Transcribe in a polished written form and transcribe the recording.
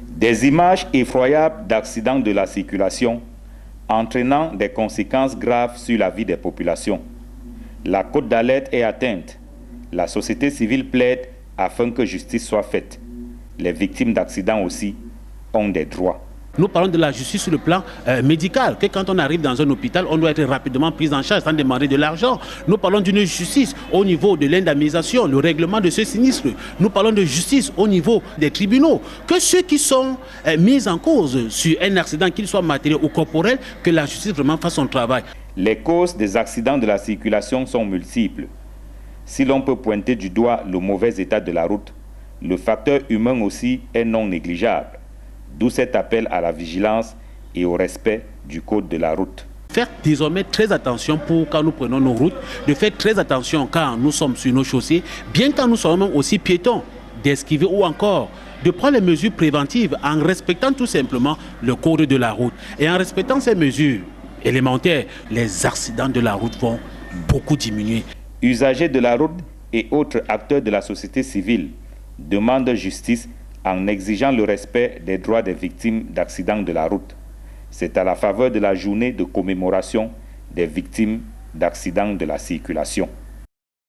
Des images effroyables d'accidents de la circulation entraînant des conséquences graves sur la vie des populations. La cote d'alerte est atteinte. La société civile plaide afin que justice soit faite. Les victimes d'accidents aussi ont des droits. Nous parlons de la justice sur le plan médical, que quand on arrive dans un hôpital, on doit être rapidement pris en charge sans demander de l'argent. Nous parlons d'une justice au niveau de l'indemnisation, le règlement de ce sinistre. Nous parlons de justice au niveau des tribunaux. Que ceux qui sont mis en cause sur un accident, qu'il soit matériel ou corporel, que la justice vraiment fasse son travail. Les causes des accidents de la circulation sont multiples. Si l'on peut pointer du doigt le mauvais état de la route, le facteur humain aussi est non négligeable. D'où cet appel à la vigilance et au respect du code de la route. Faire désormais très attention pour quand nous prenons nos routes, de faire très attention quand nous sommes sur nos chaussées, bien quand nous sommes même aussi piétons, d'esquiver ou encore de prendre les mesures préventives en respectant tout simplement le code de la route. Et en respectant ces mesures élémentaires, les accidents de la route vont beaucoup diminuer. Usagers de la route et autres acteurs de la société civile demandent justice en exigeant le respect des droits des victimes d'accidents de la route. C'est à la faveur de la journée de commémoration des victimes d'accidents de la circulation.